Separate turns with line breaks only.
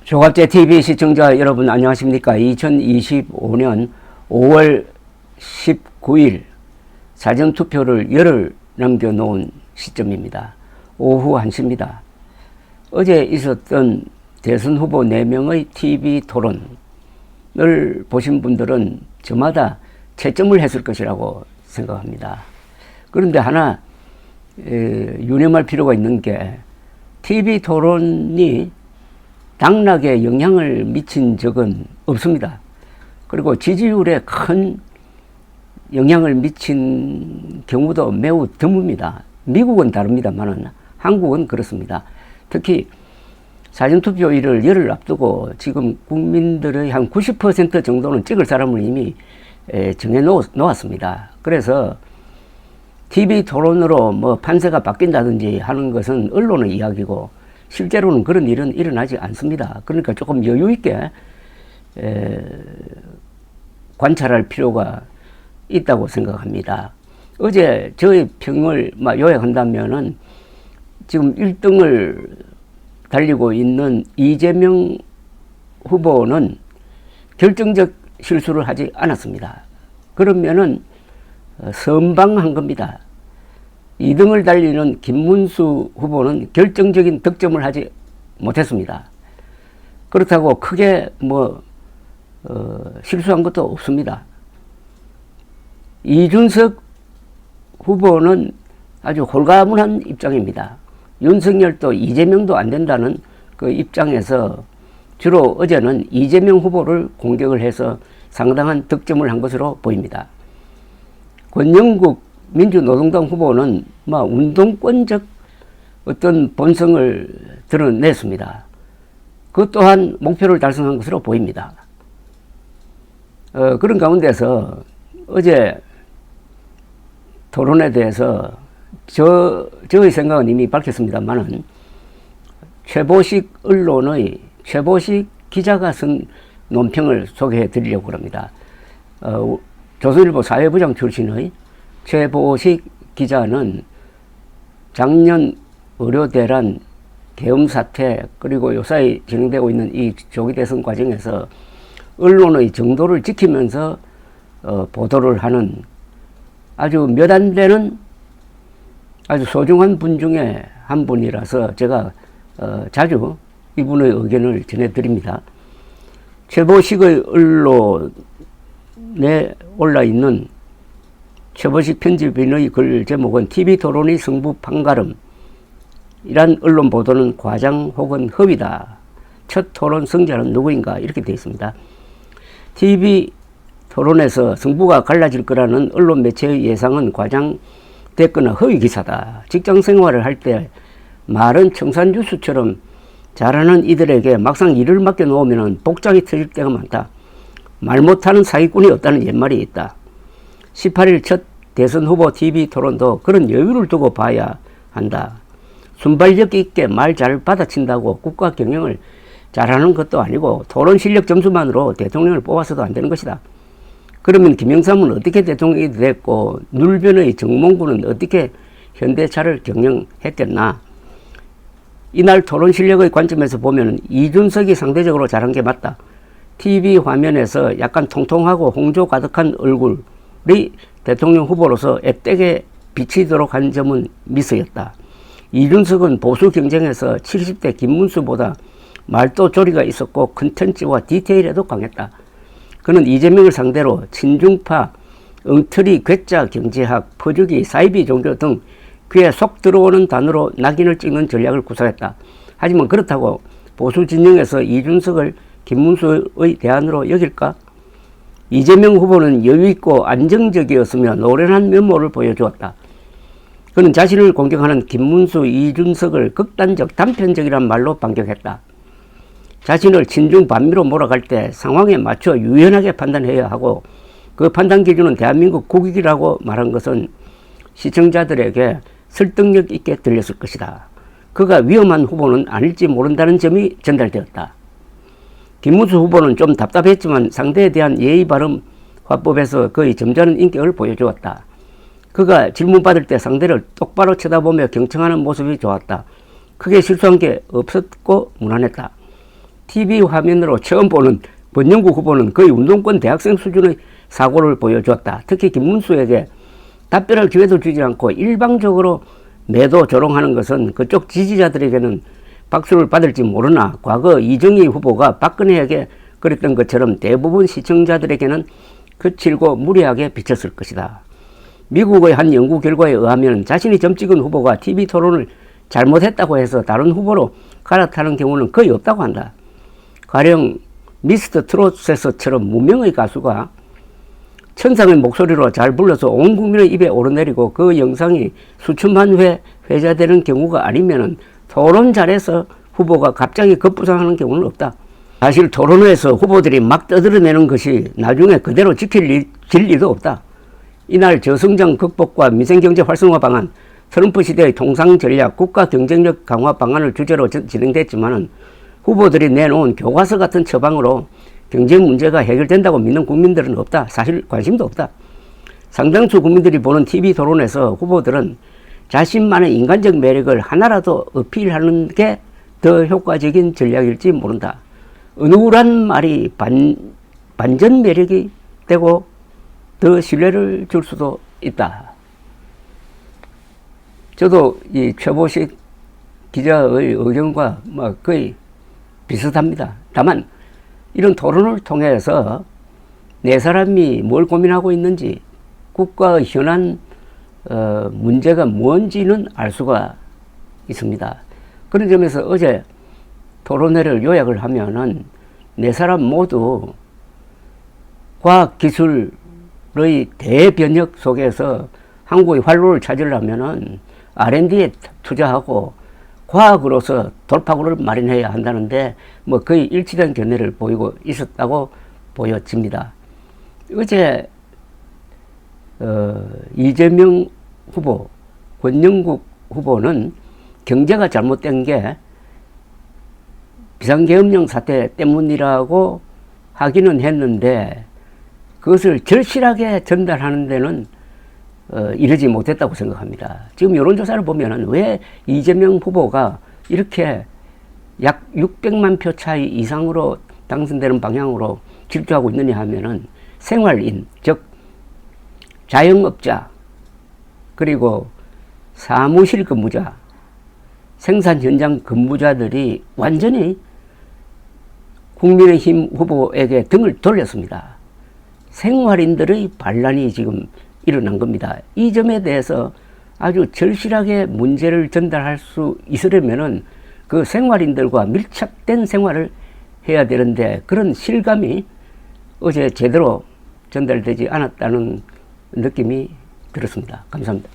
조갑제 TV 시청자 여러분 안녕하십니까? 2025년 5월 19일 사전투표를 열흘 남겨놓은 시점입니다. 오후 1시입니다. 어제 있었던 대선 후보 4명의 TV 토론을 보신 분들은 저마다 채점을 했을 것이라고 생각합니다. 그런데 하나 유념할 필요가 있는 게 TV 토론이 당락에 영향을 미친 적은 없습니다. 그리고 지지율에 큰 영향을 미친 경우도 매우 드뭅니다. 미국은 다릅니다만 한국은 그렇습니다. 특히 사전투표일을 열흘 앞두고 지금 국민들의 한 90% 정도는 찍을 사람을 이미 정해 놓았습니다. 그래서 TV 토론으로 뭐 판세가 바뀐다든지 하는 것은 언론의 이야기고 실제로는 그런 일은 일어나지 않습니다. 그러니까 조금 여유 있게 관찰할 필요가 있다고 생각합니다. 어제 저의 평을 요약한다면은 지금 1등을 달리고 있는 이재명 후보는 결정적 실수를 하지 않았습니다. 그러면은 선방한 겁니다. 2등을 달리는 김문수 후보는 결정적인 득점을 하지 못했습니다. 그렇다고 크게 실수한 것도 없습니다. 이준석 후보는 아주 홀가분한 입장입니다. 윤석열도 이재명도 안 된다는 그 입장에서 주로 어제는 이재명 후보를 공격을 해서 상당한 득점을 한 것으로 보입니다. 권영국 민주노동당 후보는 운동권적 어떤 본성을 드러냈습니다. 그 또한 목표를 달성한 것으로 보입니다. 그런 가운데서 어제 토론에 대해서 저의 생각은 이미 밝혔습니다만은 최보식 언론의 최보식 기자가 쓴 논평을 소개해 드리려고 합니다. 조선일보 사회부장 출신의 최보식 기자는 작년 의료대란 계엄 사태 그리고 요사이 진행되고 있는 이 조기 대선 과정에서 언론의 정도를 지키면서 보도를 하는 아주 몇 안 되는 아주 소중한 분 중에 한 분이라서 제가 자주 이분의 의견을 전해드립니다. 최보식의 언론에 올라 있는 최보식 편집인의 글 제목은 TV 토론이 승부 판가름 이란 언론 보도는 과장 혹은 허위다. 첫 토론 승자는 누구인가 이렇게 되어 있습니다. TV 토론에서 승부가 갈라질 거라는 언론 매체의 예상은 과장됐거나 허위 기사다. 직장 생활을 할 때 말은 청산유수처럼 잘하는 이들에게 막상 일을 맡겨놓으면 복장이 터질 때가 많다. 말 못하는 사기꾼이 없다는 옛말이 있다. 18일 첫 대선 후보 TV 토론도 그런 여유를 두고 봐야 한다. 순발력 있게 말 잘 받아친다고 국가 경영을 잘하는 것도 아니고 토론 실력 점수만으로 대통령을 뽑아서도 안 되는 것이다. 그러면 김영삼은 어떻게 대통령이 됐고 눌변의 정몽구는 어떻게 현대차를 경영했겠나. 이날 토론 실력의 관점에서 보면 이준석이 상대적으로 잘한 게 맞다. TV 화면에서 약간 통통하고 홍조 가득한 얼굴이 대통령 후보로서 앳되게 비치도록 한 점은 미스였다. 이준석은 보수 경쟁에서 70대 김문수보다 말도 조리가 있었고 컨텐츠와 디테일에도 강했다. 그는 이재명을 상대로 친중파, 엉터리, 괴짜, 경제학, 퍼주기, 사이비 종교 등 귀에 속 들어오는 단어로 낙인을 찍는 전략을 구사했다. 하지만 그렇다고 보수 진영에서 이준석을 김문수의 대안으로 여길까? 이재명 후보는 여유있고 안정적이었으며 노련한 면모를 보여주었다. 그는 자신을 공격하는 김문수, 이준석을 극단적, 단편적이란 말로 반격했다. 자신을 친중 반미로 몰아갈 때 상황에 맞춰 유연하게 판단해야 하고 그 판단 기준은 대한민국 국익이라고 말한 것은 시청자들에게 설득력 있게 들렸을 것이다. 그가 위험한 후보는 아닐지 모른다는 점이 전달되었다. 김문수 후보는 좀 답답했지만 상대에 대한 예의 바름 화법에서 그의 점잖은 인격을 보여주었다. 그가 질문받을 때 상대를 똑바로 쳐다보며 경청하는 모습이 좋았다. 크게 실수한 게 없었고 무난했다. TV 화면으로 처음 보는 권영국 후보는 거의 운동권 대학생 수준의 사고를 보여줬다. 특히 김문수에게 답변할 기회도 주지 않고 일방적으로 매도 조롱하는 것은 그쪽 지지자들에게는 박수를 받을지 모르나 과거 이정희 후보가 박근혜에게 그랬던 것처럼 대부분 시청자들에게는 거칠고 무례하게 비쳤을 것이다. 미국의 한 연구 결과에 의하면 자신이 점 찍은 후보가 TV 토론을 잘못했다고 해서 다른 후보로 갈아타는 경우는 거의 없다고 한다. 가령 미스터 트롯에서처럼 무명의 가수가 천상의 목소리로 잘 불러서 온 국민의 입에 오르내리고 그 영상이 수천만 회 회자되는 경우가 아니면은 토론 잘해서 후보가 갑자기 급부상하는 경우는 없다. 사실 토론회에서 후보들이 막 떠들어내는 것이 나중에 그대로 지킬 리도 없다. 이날 저성장 극복과 미생경제 활성화 방안, 트럼프 시대의 통상 전략, 국가 경쟁력 강화 방안을 주제로 진행됐지만은 후보들이 내놓은 교과서 같은 처방으로 경제 문제가 해결된다고 믿는 국민들은 없다. 사실 관심도 없다. 상당수 국민들이 보는 TV 토론에서 후보들은 자신만의 인간적 매력을 하나라도 어필하는 게 더 효과적인 전략일지 모른다. 은우란 말이 반전 매력이 되고 더 신뢰를 줄 수도 있다. 저도 이 최보식 기자의 의견과 거의 비슷합니다. 다만 이런 토론을 통해서 네 사람이 뭘 고민하고 있는지 국가의 현안 문제가 뭔지는 알 수가 있습니다. 그런 점에서 어제 토론회를 요약을 하면은 네 사람 모두 과학기술의 대변혁 속에서 한국의 활로를 찾으려면은 R&D에 투자하고 과학으로서 돌파구를 마련해야 한다는데 거의 일치된 견해를 보이고 있었다고 보여집니다. 어제 이재명 후보, 권영국 후보는 경제가 잘못된 게 비상계엄령 사태 때문이라고 하기는 했는데 그것을 절실하게 전달하는 데는 이르지 못했다고 생각합니다. 지금 여론조사를 보면은 왜 이재명 후보가 이렇게 약 600만 표 차이 이상으로 당선되는 방향으로 질주하고 있느냐 하면은 생활인, 즉 자영업자, 그리고 사무실 근무자, 생산 현장 근무자들이 완전히 국민의힘 후보에게 등을 돌렸습니다. 생활인들의 반란이 지금 일어난 겁니다. 이 점에 대해서 아주 절실하게 문제를 전달할 수 있으려면은 그 생활인들과 밀착된 생활을 해야 되는데 그런 실감이 어제 제대로 전달되지 않았다는 느낌이 들었습니다. 감사합니다.